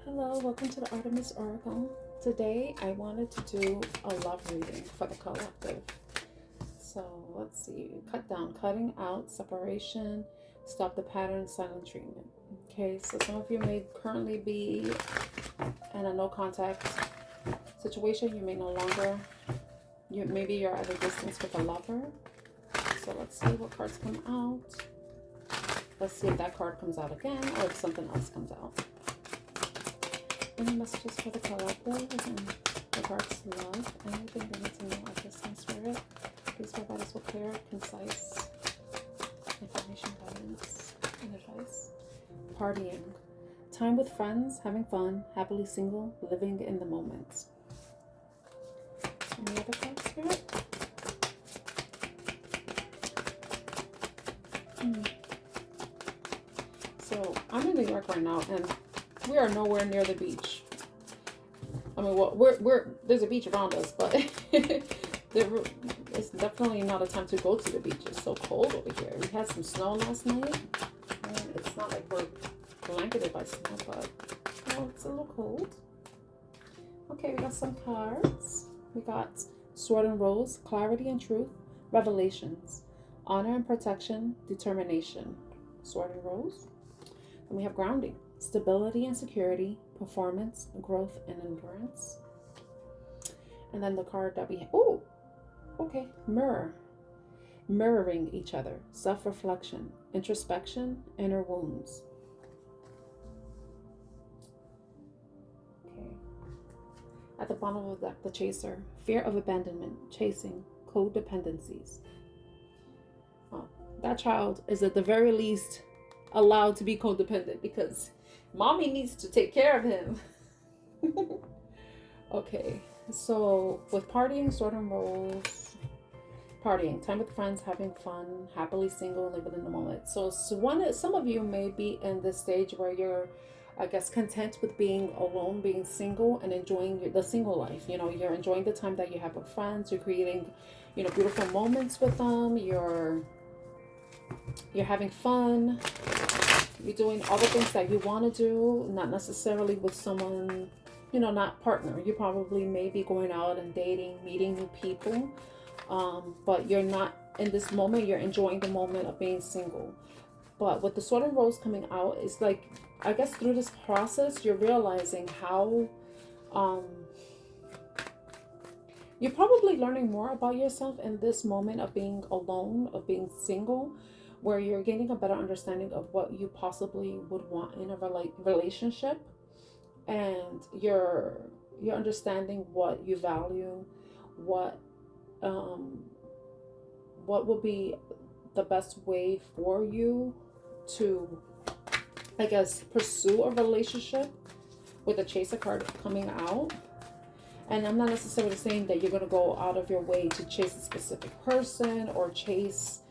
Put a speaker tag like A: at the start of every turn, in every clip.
A: Hello, welcome to the Artemis Oracle. Today I wanted to do a love reading for the collective. So let's see, cutting out, separation, stop the pattern, silent treatment. Okay, so some of you may currently be in a no contact situation. You may no longer, maybe you're at a distance with a lover. So let's see what cards come out. Let's see if that card comes out again or if something else comes out. Any messages for the collective in regards to love? Anything they need to know at this time, Spirit? Please provide us with clear, concise information, guidance, and advice. Partying. Time with friends, having fun, happily single, living in the moment. Any other cards, Spirit? So, I'm in New York right now, and we are nowhere near the beach. I mean, well, there's a beach around us, but it's definitely not a time to go to the beach. It's so cold over here. We had some snow last night, and it's not like we're blanketed by snow, but it's a little cold. Okay, we got some cards. We got Sword and Rose, Clarity and Truth, Revelations, Honor and Protection, Determination. Sword and Rose. Then we have Grounding, Stability and Security, Performance, Growth, and Endurance. And then the card that we have, Mirror. Mirroring each other, self-reflection, introspection, inner wounds. Okay. At the bottom of the deck, the Chaser, fear of abandonment, chasing, codependencies. Oh, that child is at the very least allowed to be codependent because mommy needs to take care of him. Okay, so with partying, Sword and Rose, partying, time with friends, having fun, happily single, living in the moment. So some of you may be in this stage where you're, I guess, content with being alone, being single, and enjoying the single life. You know, you're enjoying the time that you have with friends. You're creating, beautiful moments with them. You're having fun. You're doing all the things that you want to do, not necessarily with someone, not partner. You probably may be going out and dating, meeting new people, but you're not in this moment. You're enjoying the moment of being single. But with the Sword and Rose coming out, it's like, I guess through this process, you're realizing how you're probably learning more about yourself in this moment of being alone, of being single, where you're gaining a better understanding of what you possibly would want in a relationship, and you're understanding what you value, what will be the best way for you to, I guess, pursue a relationship, with the Chaser card coming out. And I'm not necessarily saying that you're going to go out of your way to chase a specific person or chase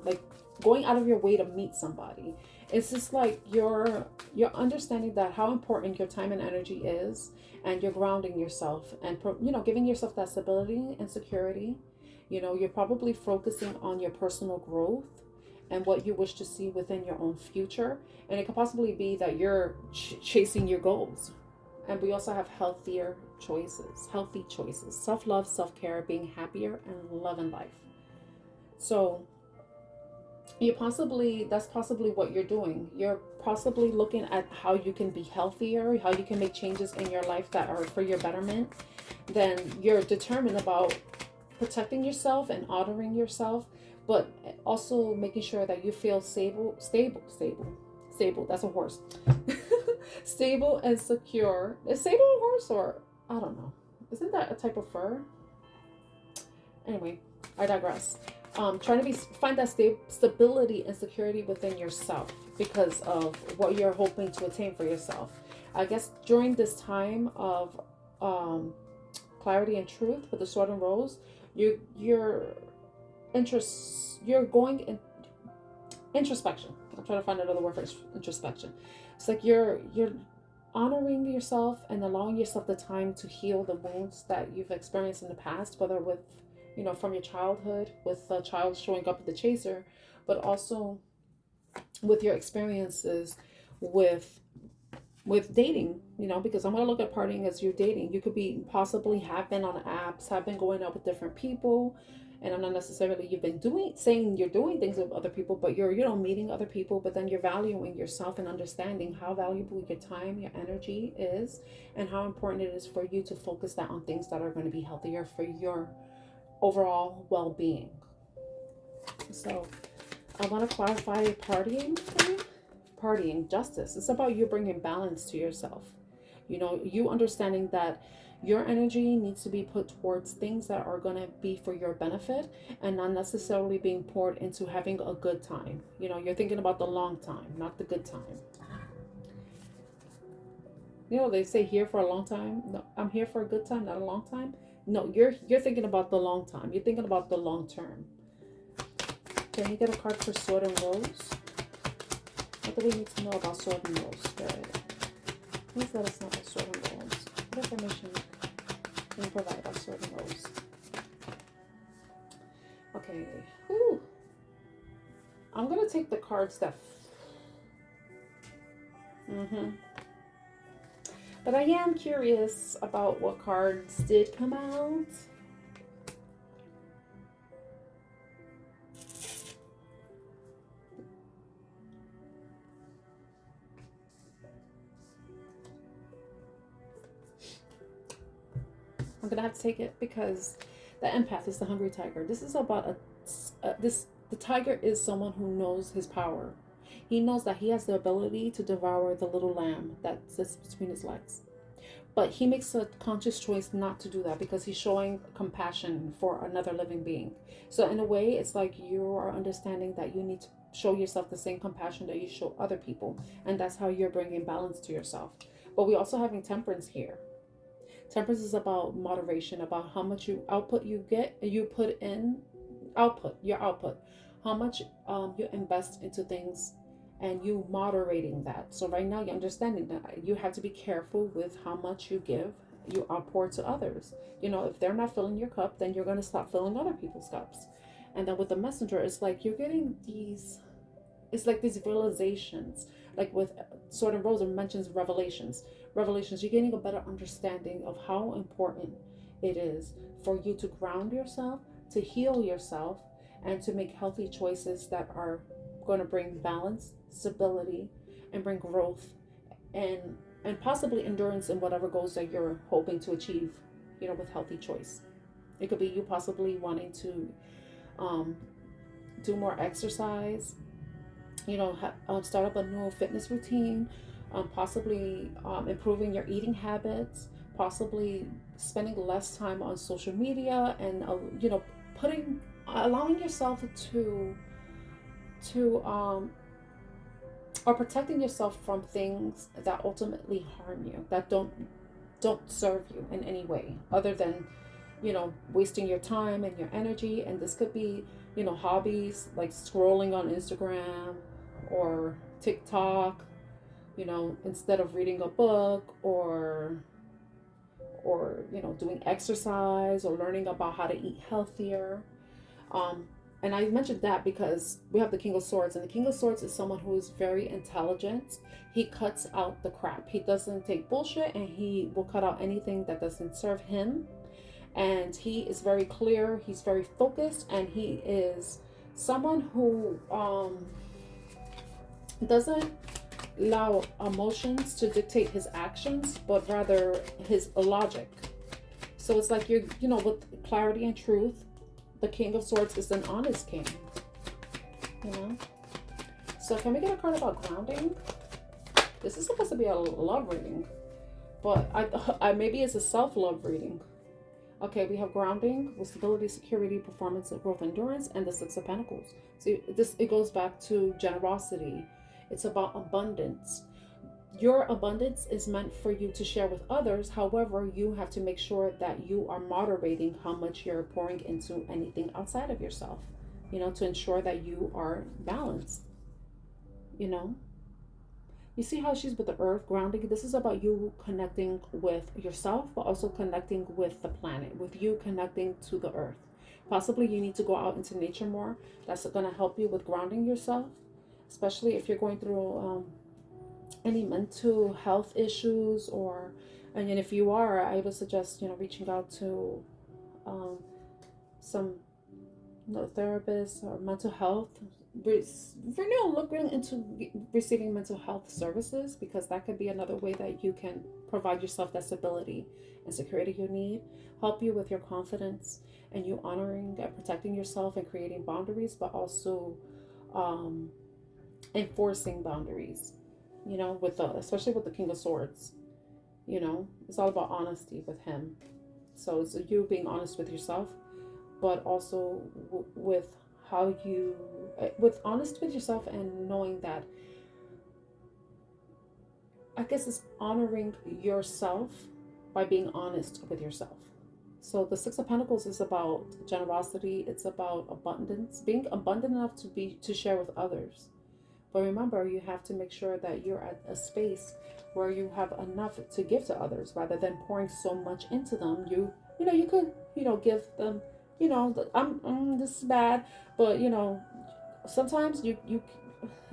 A: like going out of your way to meet somebody. It's just like you're understanding that how important your time and energy is, and you're grounding yourself and giving yourself that stability and security. You're probably focusing on your personal growth and what you wish to see within your own future, and it could possibly be that you're chasing your goals. And we also have healthy choices, self-love, self-care, being happier, and loving life. So that's possibly what you're doing. You're possibly looking at how you can be healthier, how you can make changes in your life that are for your betterment. Then you're determined about protecting yourself and honoring yourself, but also making sure that you feel stable. That's a horse. Stable and secure. Is stable a horse, or I don't know? Isn't that a type of fur? Anyway, I digress. Trying to find that stability and security within yourself because of what you're hoping to attain for yourself. I guess during this time of clarity and truth with the Sword and Rose, you're going in introspection. I'm trying to find another word for introspection. It's like you're honoring yourself and allowing yourself the time to heal the wounds that you've experienced in the past, whether with from your childhood, with the child showing up with the Chaser, but also with your experiences with dating, you know, because I'm going to look at partying as you're dating. You could be possibly have been on apps, have been going out with different people, and I'm not necessarily you've been doing saying you're doing things with other people, but you're, you know, meeting other people, but then you're valuing yourself and understanding how valuable your time, your energy is, and how important it is for you to focus that on things that are going to be healthier for your overall well-being. So I want to clarify partying for you. Partying, justice. It's about you bringing balance to yourself. You know, you understanding that your energy needs to be put towards things that are going to be for your benefit and not necessarily being poured into having a good time. You know, you're thinking about the long time, not the good time. You know, they say here for a long time. No, I'm here for a good time, not a long time. No, you're thinking about the long time. You're thinking about the long term. Can you get a card for Sword and Rose? What do we need to know about Sword and Rose, Spirit? Please let us know about Sword and Rose. What information can you provide about Sword and Rose? Okay. Whew. I'm going to take the cards that... But I am curious about what cards did come out. I'm gonna have to take it because the empath is the hungry tiger. This is about the tiger is someone who knows his power. He knows that he has the ability to devour the little lamb that sits between his legs. But he makes a conscious choice not to do that because he's showing compassion for another living being. So in a way, it's like you are understanding that you need to show yourself the same compassion that you show other people. And that's how you're bringing balance to yourself. But we're also having temperance here. Temperance is about moderation, about how much output you get, you put in your output, how much you invest into things, and you moderating that. So right now you're understanding that you have to be careful with how much you give, you outpour to others. You know, if they're not filling your cup, then you're going to stop filling other people's cups. And then with the messenger, it's like you're getting these, it's like these realizations. Like with Sword and Rose, it mentions revelations. You're getting a better understanding of how important it is for you to ground yourself, to heal yourself, and to make healthy choices that are going to bring balance, stability, and bring growth and possibly endurance in whatever goals that you're hoping to achieve, you know, with healthy choice. It could be you possibly wanting to do more exercise, you know, start up a new fitness routine, possibly improving your eating habits, possibly spending less time on social media, and you know, allowing yourself to or protecting yourself from things that ultimately harm you, that don't serve you in any way other than, you know, wasting your time and your energy. And this could be, you know, hobbies like scrolling on Instagram or TikTok, you know, instead of reading a book, or you know, doing exercise or learning about how to eat healthier. And I mentioned that because we have the King of Swords, and the King of Swords is someone who is very intelligent. He cuts out the crap. He doesn't take bullshit, and he will cut out anything that doesn't serve him. And he is very clear. He's very focused, and he is someone who doesn't allow emotions to dictate his actions, but rather his logic. So it's like you know, with clarity and truth, the King of Swords is an honest king, you know? So can we get a card about grounding? This is supposed to be a love reading, but I maybe it's a self-love reading. Okay, we have grounding with stability, security, performance, growth, endurance, and the Six of Pentacles. So it goes back to generosity. It's about abundance. Your abundance is meant for you to share with others. However, you have to make sure that you are moderating how much you're pouring into anything outside of yourself, you know, to ensure that you are balanced, you know. You see how she's with the earth, grounding. This is about you connecting with yourself, but also connecting with the planet, with you connecting to the earth. Possibly you need to go out into nature more. That's going to help you with grounding yourself, especially if you're going through any mental health issues, or, and if you are, I would suggest, reaching out to some therapists or mental health. For now, looking into receiving mental health services, because that could be another way that you can provide yourself that stability and security you need, help you with your confidence, and you honoring and protecting yourself and creating boundaries, but also enforcing boundaries, with especially with the King of Swords. It's all about honesty with him. So it's you being honest with yourself, but also with how you, with honest with yourself, and knowing that, I guess, it's honoring yourself by being honest with yourself. So the Six of Pentacles is about generosity. It's about abundance, being abundant enough to share with others. But remember, you have to make sure that you're at a space where you have enough to give to others, rather than pouring so much into them. You could, give them, this is bad, but sometimes you,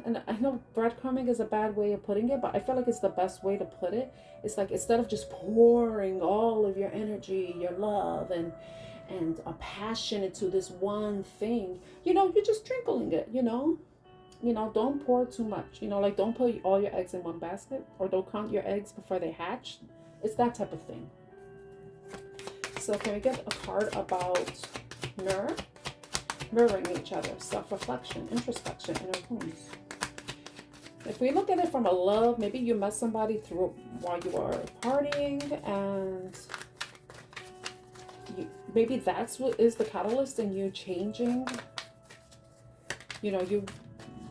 A: and I know breadcrumbing is a bad way of putting it, but I feel like it's the best way to put it. It's like, instead of just pouring all of your energy, your love, and a passion into this one thing, you're just trickling it, don't pour too much, like, don't put all your eggs in one basket, or don't count your eggs before they hatch. It's that type of thing. So can we get a card about mirroring each other, self-reflection, introspection, inner wounds? If we look at it from a love, maybe you met somebody through while you were partying, and maybe that's what is the catalyst in you changing, you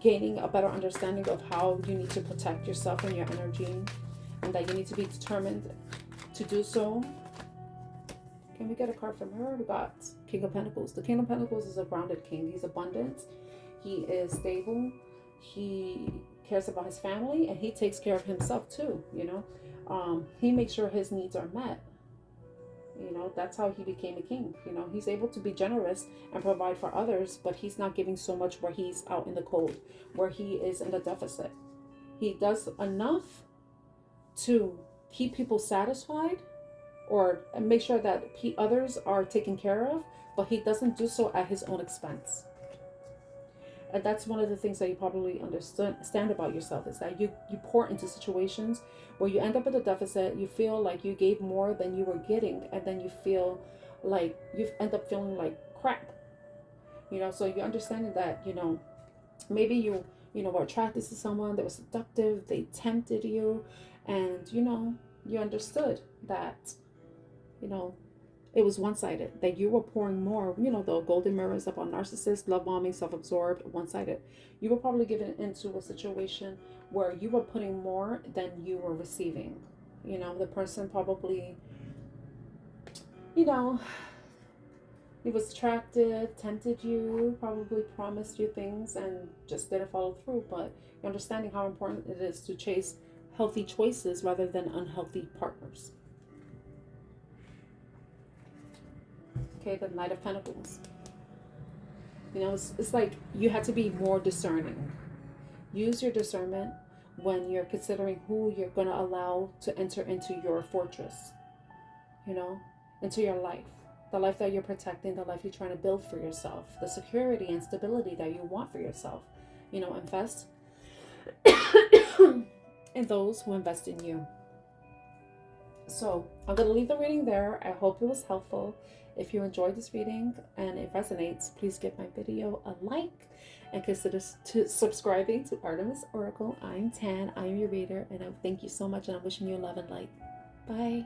A: gaining a better understanding of how you need to protect yourself and your energy, and that you need to be determined to do so. Can we get a card from her? We got King of Pentacles. The King of Pentacles is a grounded king. He's abundant. He is stable. He cares about his family, and he takes care of himself too. He makes sure his needs are met. That's how he became a king. He's able to be generous and provide for others, but he's not giving so much where he's out in the cold, where he is in the deficit. He does enough to keep people satisfied, or make sure that others are taken care of, but he doesn't do so at his own expense. And that's one of the things that you probably understand about yourself, is that you pour into situations where you end up in a deficit. You feel like you gave more than you were getting, and then you feel like you end up feeling like crap. So you're understanding that, maybe you were attracted to someone that was seductive, they tempted you, and you understood that it was one-sided, that you were pouring more. The golden mirror is about narcissists, love bombing, self-absorbed, one-sided. You were probably given into a situation where you were putting more than you were receiving. The person probably, he was attractive, tempted you, probably promised you things, and just didn't follow through. But you're understanding how important it is to chase healthy choices rather than unhealthy partners. Okay, the Knight of Pentacles. It's like you have to be more discerning. Use your discernment when you're considering who you're going to allow to enter into your fortress, into your life. The life that you're protecting, the life you're trying to build for yourself, the security and stability that you want for yourself. Invest in those who invest in you. So I'm going to leave the reading there. I hope it was helpful. If you enjoyed this reading and it resonates, please give my video a like and consider subscribing to Artemis Oracle. I'm Tan. I'm your reader, and I thank you so much, and I'm wishing you love and light. Bye.